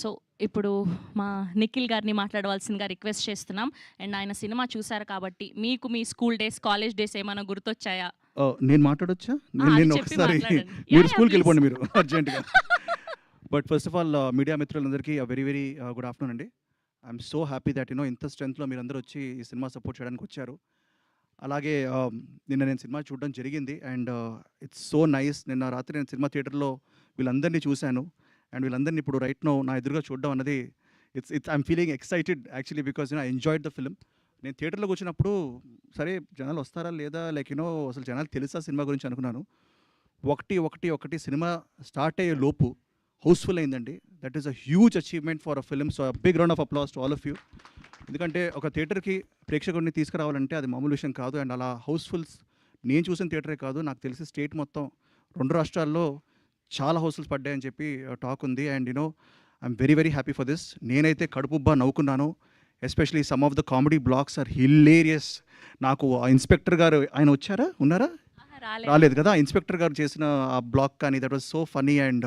So ఇప్పుడు మా నిఖిల్ గారిని మాట్లాడవలసిందిగా రిక్వెస్ట్ చేస్తున్నాం. అండ్ ఆయన సినిమా చూసారు కాబట్టి మీకు మీ స్కూల్ డేస్, కాలేజ్ డేస్ ఏమైనా గుర్తొచ్చాయా? నేను మాట్లాడొచ్చా? అది నేను చెప్పి ఒకసారి మాట్లాడండి. మీరు యా, స్కూల్కి ప్లీజ్. వెళ్ళిపోండి మీరు అర్జెంట్గా. But first of all media మిత్రులందరికీ వెరీ వెరీ గుడ్ ఆఫ్టర్నూన్ అండి. ఐఎమ్ సో హ్యాపీ దట్ ఇంత స్ట్రెంత్లో మీరందరూ వచ్చి ఈ సినిమా సపోర్ట్ చేయడానికి వచ్చారు. అలాగే నిన్న నేను సినిమా చూడడం జరిగింది అండ్ ఇట్స్ సో నైస్. నిన్న రాత్రి నేను సినిమా థియేటర్లో వీళ్ళందరినీ చూశాను అండ్ వీళ్ళందరినీ ఇప్పుడు రైట్ నో నా ఎదురుగా చూడడం అన్నది it's I'm feeling excited actually because I enjoyed the film. నేను థియేటర్లోకి వచ్చినప్పుడు సరే జనాలు వస్తారా లేదా లైక్ అసలు జనాలు తెలుసా సినిమా గురించి అనుకున్నాను. ఒకటి సినిమా స్టార్ట్ అయ్యే లోపు హౌస్ఫుల్ అయిందండి. That is a huge achievement for a film. So big round of applause to all of you. ఎందుకంటే ఒక థియేటర్కి ప్రేక్షకుడిని తీసుకురావాలంటే అది మామూలు విషయం కాదు. అండ్ అలా హౌస్ఫుల్స్ నేను చూసిన థియేటరే కాదు, నాకు తెలిసి స్టేట్ మొత్తం 2 రాష్ట్రాల్లో చాలా హౌస్ఫుల్స్ పడ్డాయని చెప్పి టాక్ ఉంది. And I'm very very happy for this. నేనైతే కడుపుబ్బా నవ్వుకున్నాను. Especially some of the comedy blocks are hilarious. నాకు ఆ ఇన్స్పెక్టర్ గారు ఆయన వచ్చారా, ఉన్నారా? రాలేదు కదా. ఇన్స్పెక్టర్ గారు చేసిన ఆ బ్లాక్ కానీ that was so funny. And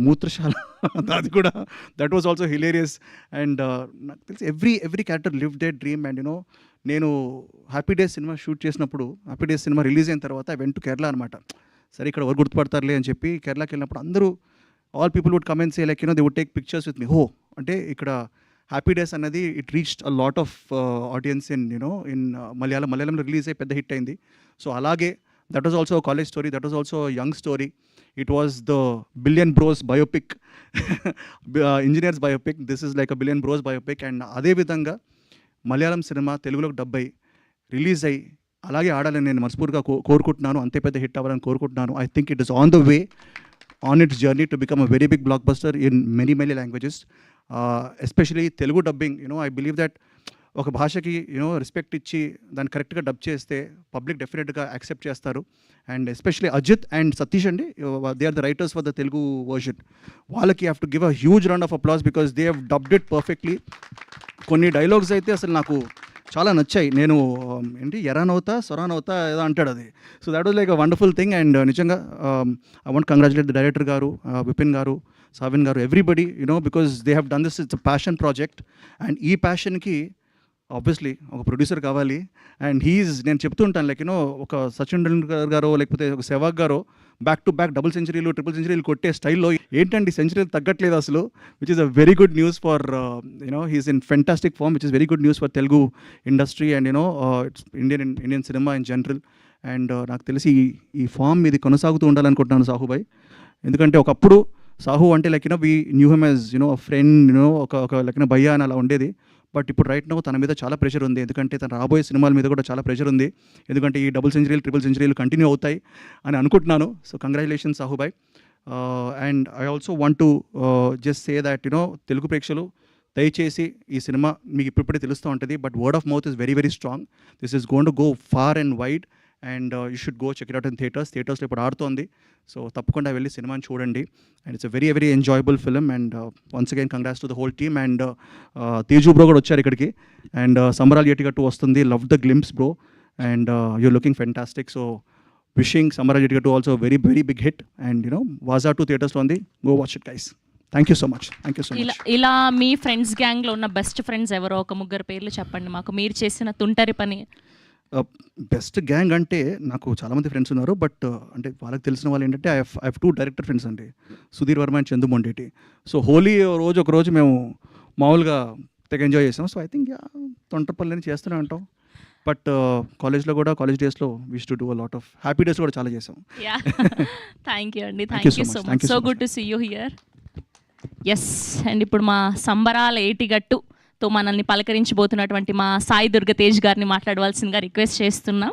మూత్రశాల అది కూడా that was also hilarious. And నాకు తెలిసి every character live the dream. And నేను హ్యాపీ డేస్ సినిమా షూట్ చేసినప్పుడు, హ్యాపీ డేస్ సినిమా రిలీజ్ అయిన తర్వాత ఐ వెంట్ టు కేరళ అనమాట. సరే ఇక్కడ ఎవరు గుర్తుపడతారులే అని చెప్పి కేరళకి వెళ్ళినప్పుడు అందరూ all people would come and say like they would take pictures with me. అంటే ఇక్కడ హ్యాపీ డేస్ అన్నది it reached a lot of audience in మలయాళంలో రిలీజ్ అయ్యి పెద్ద హిట్ అయింది. సో అలాగే that was also a college story, that was also a young story. It was the Billion Bros biopic, engineers biopic. This is like a Billion Bros biopic. And అదే విధంగా Malayalam cinema తెలుగులోకి dub అయ్యి release అయ్యి అలాగే ఆడాలని నేను మనస్ఫూర్తిగా కోరుకుంటున్నాను. అంతే పెద్ద హిట్ అవ్వాలని కోరుకుంటున్నాను. I think it is on the way, on its journey to become a very big blockbuster in many languages, especially Telugu dubbing. I believe that ఒక భాషకి రెస్పెక్ట్ ఇచ్చి దాన్ని కరెక్ట్గా డబ్ చేస్తే పబ్లిక్ డెఫినెట్గా యాక్సెప్ట్ చేస్తారు. And especially Ajith and Satish అండి, they are the writers for the Telugu version. వాళ్ళకి have to give a huge round of applause because they have dubbed it perfectly. కొన్ని డైలాగ్స్ అయితే అసలు నాకు చాలా నచ్చాయి. నేను ఎరానవుతా సొరానవుతా ఏదో అంటాడు అది. So that was like a wonderful thing. And నిజంగా I want congratulate the director గారు, విపిన్ గారు, సావిన్ గారు, everybody because they have done this. It's a passion project. And ఈ ప్యాషన్కి ఆబ్వియస్లీ ఒక ప్రొడ్యూసర్ కావాలి. అండ్ నేను చెప్తూ ఉంటాను లైక్ ఒక సచిన్ టెండూల్కర్ గారో లేకపోతే ఒక సెవాగ్ గారో బ్యాక్ టు బ్యాక్ డబుల్ సెంచరీలు, ట్రిపుల్ సెంచరీలు కొట్టే స్టైల్లో ఏంటండి సెంచరీలు తగ్గట్లేదు అసలు, which is a very good news for he's in fantastic form, which is very good news for Telugu industry and its Indian cinema in general. అండ్ నాకు తెలిసి ఈ ఫామ్ ఇది కొనసాగుతూ ఉండాలనుకుంటున్నాను సాహుబాయ్. ఎందుకంటే ఒకప్పుడు సాహు అంటే like we knew him as friend, ఒక లైక్ భయ్యా అని అలా ఉండేది. బట్ ఇప్పుడు రైట్ నో తన మీద చాలా ప్రెషర్ ఉంది. ఎందుకంటే తన రాబోయే సినిమాల మీద కూడా చాలా ప్రెషర్ ఉంది. ఎందుకంటే ఈ డబుల్ సెంచరీలు, ట్రిపుల్ సెంచరీలు కంటిన్యూ అవుతాయి అని అనుకుంటున్నాను. సో కంగ్రాచులేషన్స్ సాహుబాయ్. And I also want to just say that Telugu ప్రేక్షకులు దయచేసి ఈ సినిమా మీకు ఇప్పుడిప్పుడే తెలుస్తూ ఉంటుంది. But word of mouth is very very strong. This is gonna go far and wide. And you should go check it out in థియేటర్స్లో ఇప్పుడు ఆడుతోంది. సో తప్పకుండా వెళ్ళి సినిమాని చూడండి. And it's a very very enjoyable film. And once again congrats to the whole team. And Teju bro కూడా వచ్చారు ఇక్కడికి. అండ్ సంబరాలు ఎటిగట్టు వస్తుంది, love the glimpse bro. And you're looking fantastic. So wishing Sambaralu Yetigattu also very very big hit. And వాజా 2 థియేటర్స్లో ఉంది. Go watch it guys. Thank you so much. ఇలా మీ friends గ్యాంగ్లో ఉన్న బెస్ట్ ఫ్రెండ్స్ ఎవరో ఒక ముగ్గురు పేర్లు చెప్పండి మాకు, మీరు చేసిన తుంటరి పని. బెస్ట్ గ్యాంగ్ అంటే నాకు చాలామంది ఫ్రెండ్స్ ఉన్నారు. బట్ అంటే వాళ్ళకి తెలిసిన వాళ్ళు ఏంటంటే ఐ హ్యావ్ 2 డైరెక్టర్ ఫ్రెండ్స్ అండి, సుధీర్ వర్మ అండ్ చందు మొండేటి. సో హోలీ ఒకరోజు మేము మామూలుగా తెగ ఎంజాయ్ చేసాం. సో ఐ థింక్ తొంటపల్లిని చేస్తూనే ఉంటాం. బట్ కాలేజ్లో కూడా, కాలేజ్ డేస్లో we used to do a lot of happy days కూడా చాలా చేసాం. థ్యాంక్ యూ అండి, thank you so much. So good to see you here. Yes. And ఇప్పుడు మా సంబరాల ఏటిగట్టుతో మనల్ని పలకరించబోతున్నటువంటి మా సాయి దుర్గ తేజ్ గారిని మాట్లాడవలసిందిగా రిక్వెస్ట్ చేస్తున్నాం.